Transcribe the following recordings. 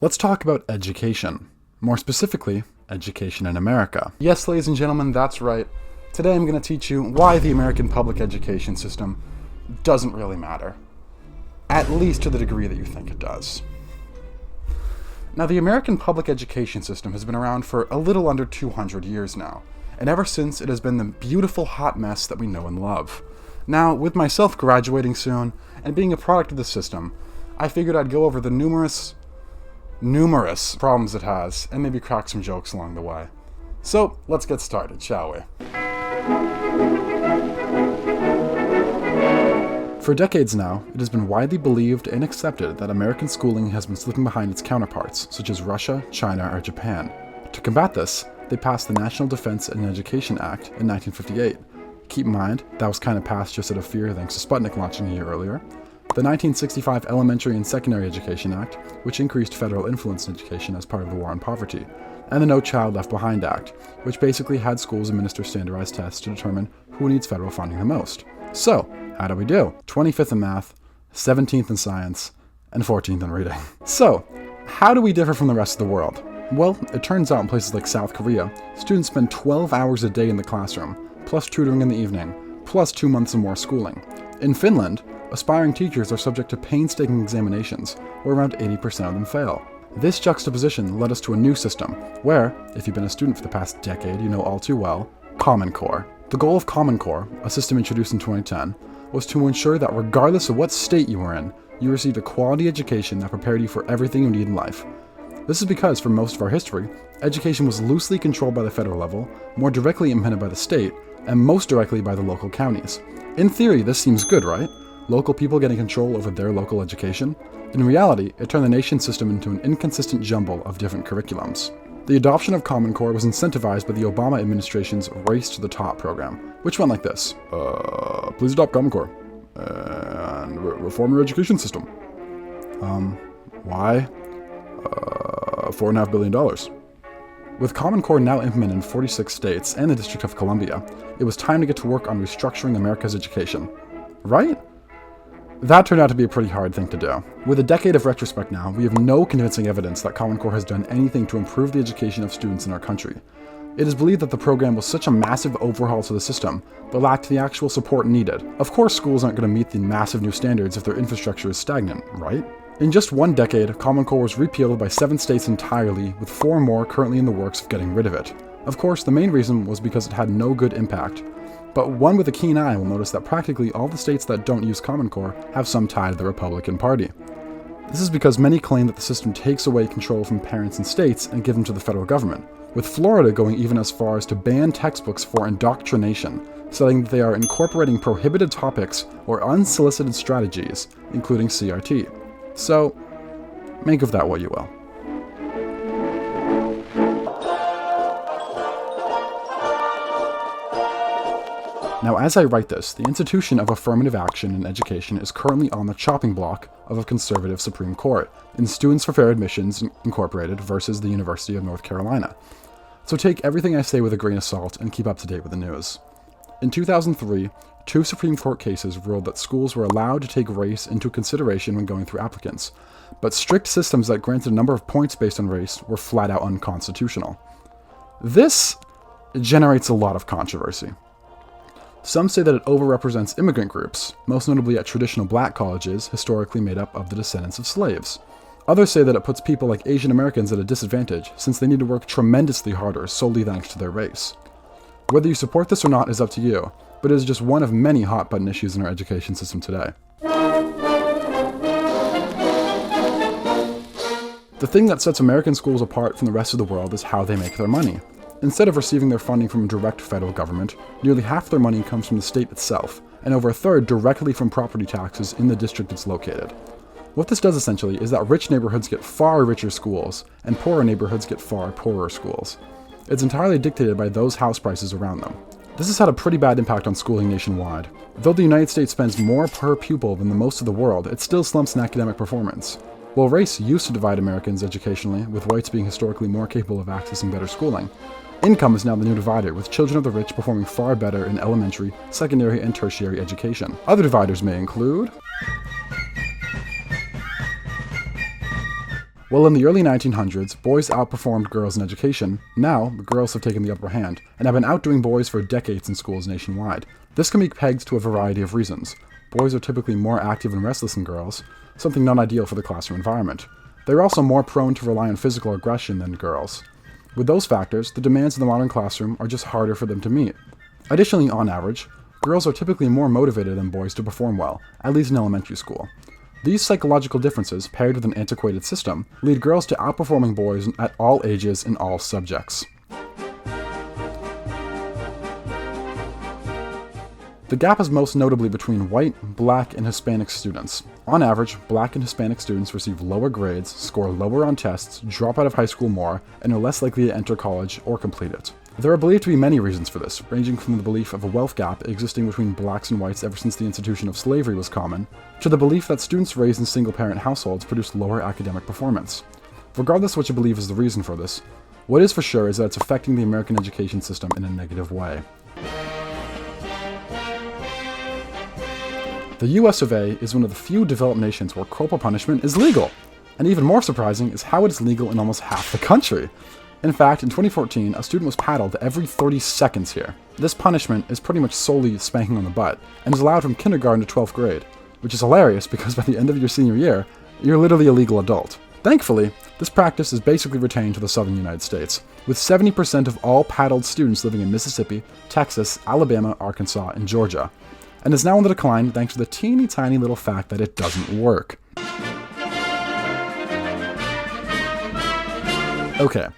Let's talk about education. More specifically, education in America. Yes, ladies and gentlemen, that's right. Today I'm going to teach you why the American public education system doesn't really matter. At least to the degree that you think it does. Now, the American public education system has been around for a little under 200 years now, and ever since it has been the beautiful hot mess that we know and love. Now, with myself graduating soon, and being a product of the system, I figured I'd go over the numerous problems it has, and maybe crack some jokes along the way. So, let's get started, shall we? For decades now, it has been widely believed and accepted that American schooling has been slipping behind its counterparts, such as Russia, China, or Japan. To combat this, they passed the National Defense and Education Act in 1958. Keep in mind, that was kind of passed just out of fear thanks to Sputnik launching a year earlier. The 1965 Elementary and Secondary Education Act, which increased federal influence in education as part of the War on Poverty, and the No Child Left Behind Act, which basically had schools administer standardized tests to determine who needs federal funding the most. So, how do we do? 25th in math, 17th in science, and 14th in reading. So, how do we differ from the rest of the world? Well, it turns out in places like South Korea, students spend 12 hours a day in the classroom, plus tutoring in the evening, plus 2 months of more schooling. In Finland, aspiring teachers are subject to painstaking examinations, where around 80% of them fail. This juxtaposition led us to a new system, where, if you've been a student for the past decade, you know all too well, Common Core. The goal of Common Core, a system introduced in 2010, was to ensure that regardless of what state you were in, you received a quality education that prepared you for everything you need in life. This is because, for most of our history, education was loosely controlled by the federal level, more directly implemented by the state, and most directly by the local counties. In theory, this seems good, right? Local people getting control over their local education? In reality, it turned the nation's system into an inconsistent jumble of different curriculums. The adoption of Common Core was incentivized by the Obama administration's Race to the Top program, which went like this. Please adopt Common Core, and reform your education system. Why? $4.5 billion. With Common Core now implemented in 46 states and the District of Columbia, it was time to get to work on restructuring America's education. Right? That turned out to be a pretty hard thing to do. With a decade of retrospect now, we have no convincing evidence that Common Core has done anything to improve the education of students in our country. It is believed that the program was such a massive overhaul to the system, but lacked the actual support needed. Of course, schools aren't going to meet the massive new standards if their infrastructure is stagnant, right? In just one decade, Common Core was repealed by 7 states entirely, with 4 more currently in the works of getting rid of it. Of course, the main reason was because it had no good impact. But one with a keen eye will notice that practically all the states that don't use Common Core have some tie to the Republican Party. This is because many claim that the system takes away control from parents and states and give them to the federal government, with Florida going even as far as to ban textbooks for indoctrination, citing that they are incorporating prohibited topics or unsolicited strategies, including CRT. So, make of that what you will. Now, as I write this, the institution of affirmative action in education is currently on the chopping block of a conservative Supreme Court in Students for Fair Admissions Incorporated versus the University of North Carolina. So take everything I say with a grain of salt and keep up to date with the news. In 2003, 2 Supreme Court cases ruled that schools were allowed to take race into consideration when going through applicants, but strict systems that granted a number of points based on race were flat out unconstitutional. This generates a lot of controversy. Some say that it overrepresents immigrant groups, most notably at traditional black colleges historically made up of the descendants of slaves. Others say that it puts people like Asian Americans at a disadvantage since they need to work tremendously harder solely thanks to their race. Whether you support this or not is up to you, but it is just one of many hot-button issues in our education system today. The thing that sets American schools apart from the rest of the world is how they make their money. Instead of receiving their funding from direct federal government, nearly half their money comes from the state itself, and over a third directly from property taxes in the district it's located. What this does essentially is that rich neighborhoods get far richer schools, and poorer neighborhoods get far poorer schools. It's entirely dictated by those house prices around them. This has had a pretty bad impact on schooling nationwide. Though the United States spends more per pupil than the most of the world, it still slumps in academic performance. While race used to divide Americans educationally, with whites being historically more capable of accessing better schooling, income is now the new divider, with children of the rich performing far better in elementary, secondary, and tertiary education. Other dividers may include While in the early 1900s, boys outperformed girls in education, now girls have taken the upper hand and have been outdoing boys for decades in schools nationwide. This can be pegged to a variety of reasons. Boys are typically more active and restless than girls, something not ideal for the classroom environment. They're also more prone to rely on physical aggression than girls. With those factors, the demands of the modern classroom are just harder for them to meet. Additionally, on average, girls are typically more motivated than boys to perform well, at least in elementary school. These psychological differences, paired with an antiquated system, lead girls to outperforming boys at all ages in all subjects. The gap is most notably between white, black, and Hispanic students. On average, black and Hispanic students receive lower grades, score lower on tests, drop out of high school more, and are less likely to enter college or complete it. There are believed to be many reasons for this, ranging from the belief of a wealth gap existing between blacks and whites ever since the institution of slavery was common, to the belief that students raised in single-parent households produce lower academic performance. Regardless of what you believe is the reason for this, what is for sure is that it's affecting the American education system in a negative way. The US of A is one of the few developed nations where corporal punishment is legal. And even more surprising is how it is legal in almost half the country. In fact, in 2014, a student was paddled every 30 seconds here. This punishment is pretty much solely spanking on the butt, and is allowed from kindergarten to 12th grade, which is hilarious because by the end of your senior year, you're literally a legal adult. Thankfully, this practice is basically retained to the southern United States, with 70% of all paddled students living in Mississippi, Texas, Alabama, Arkansas, and Georgia, and is now on the decline thanks to the teeny tiny little fact that it doesn't work. Okay,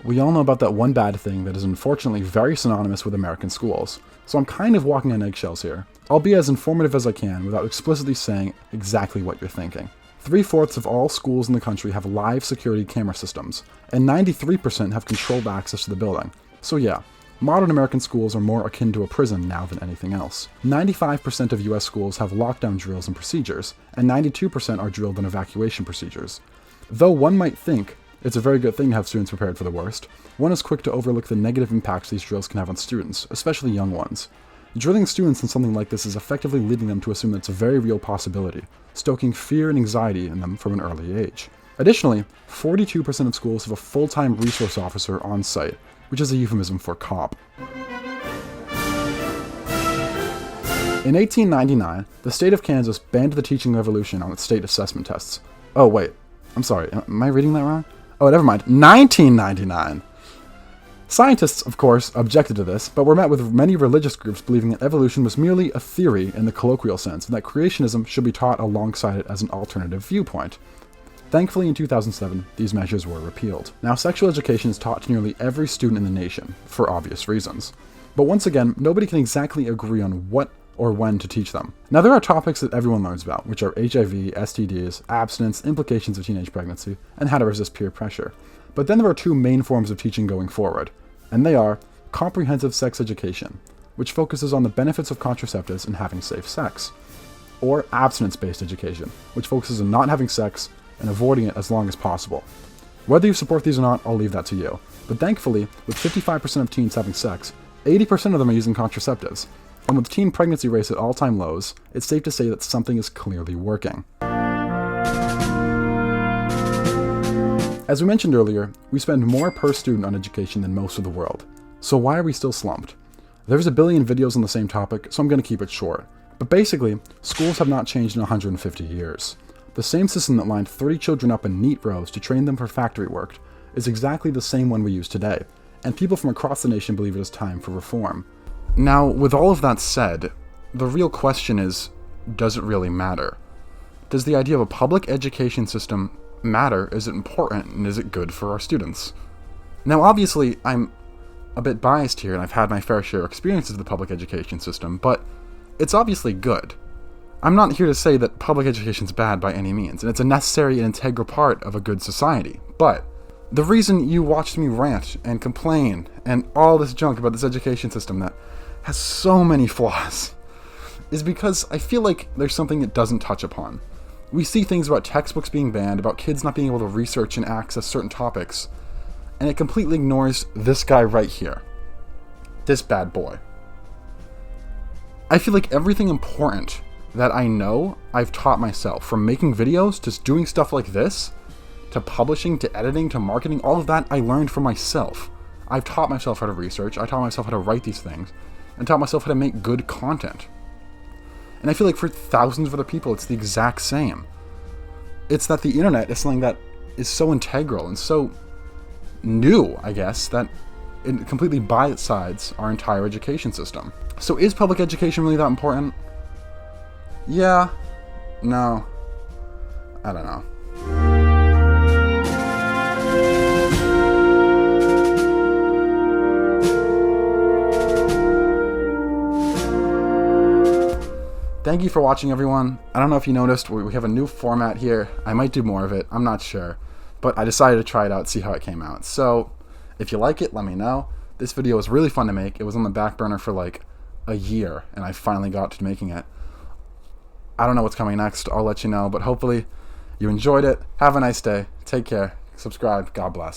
we all know about that one bad thing that is unfortunately very synonymous with American schools, so I'm kind of walking on eggshells here. I'll be as informative as I can without explicitly saying exactly what you're thinking. 3/4 of all schools in the country have live security camera systems, and 93% have controlled access to the building. So yeah, modern American schools are more akin to a prison now than anything else. 95% of US schools have lockdown drills and procedures, and 92% are drilled in evacuation procedures. Though one might think it's a very good thing to have students prepared for the worst, one is quick to overlook the negative impacts these drills can have on students, especially young ones. Drilling students in something like this is effectively leading them to assume that it's a very real possibility, stoking fear and anxiety in them from an early age. Additionally, 42% of schools have a full-time resource officer on site, which is a euphemism for cop. In 1899, the state of Kansas banned the teaching revolution on its state assessment tests. Oh wait, I'm sorry, am I reading that wrong? Oh, never mind, 1999! Scientists, of course, objected to this, but were met with many religious groups believing that evolution was merely a theory in the colloquial sense, and that creationism should be taught alongside it as an alternative viewpoint. Thankfully, in 2007, these measures were repealed. Now, sexual education is taught to nearly every student in the nation, for obvious reasons. But once again, nobody can exactly agree on what or when to teach them. Now, there are topics that everyone learns about, which are HIV, STDs, abstinence, implications of teenage pregnancy, and how to resist peer pressure. But then there are two main forms of teaching going forward, and they are comprehensive sex education, which focuses on the benefits of contraceptives and having safe sex, or abstinence-based education, which focuses on not having sex and avoiding it as long as possible. Whether you support these or not, I'll leave that to you. But thankfully, with 55% of teens having sex, 80% of them are using contraceptives. And with teen pregnancy rates at all-time lows, it's safe to say that something is clearly working. As we mentioned earlier, we spend more per student on education than most of the world. So why are we still slumped? There's a billion videos on the same topic, so I'm going to keep it short. But basically, schools have not changed in 150 years. The same system that lined 30 children up in neat rows to train them for factory work is exactly the same one we use today, and people from across the nation believe it is time for reform. Now, with all of that said, the real question is, does it really matter? Does the idea of a public education system matter? Is it important, and is it good for our students? Now, obviously, I'm a bit biased here, and I've had my fair share of experiences with the public education system, but it's obviously good. I'm not here to say that public education is bad by any means, and it's a necessary and integral part of a good society, but the reason you watched me rant and complain and all this junk about this education system that has so many flaws is because I feel like there's something it doesn't touch upon. We see things about textbooks being banned, about kids not being able to research and access certain topics, and it completely ignores this guy right here. This bad boy. I feel like everything important that I know, I've taught myself, from making videos to doing stuff like this, to publishing, to editing, to marketing, all of that I learned for myself. I've taught myself how to research, I taught myself how to write these things, and taught myself how to make good content. And I feel like for thousands of other people, it's the exact same. It's that the internet is something that is so integral and so new, I guess, that it completely bite-sides our entire education system. So is public education really that important? Yeah. No. I don't know. Thank you for watching, everyone. I don't know if you noticed, we have a new format here. I might do more of it, I'm not sure. But I decided to try it out, see how it came out. So, if you like it, let me know. This video was really fun to make. It was on the back burner for like a year, and I finally got to making it. I don't know what's coming next, I'll let you know, but hopefully you enjoyed it. Have a nice day. Take care. Subscribe. God bless.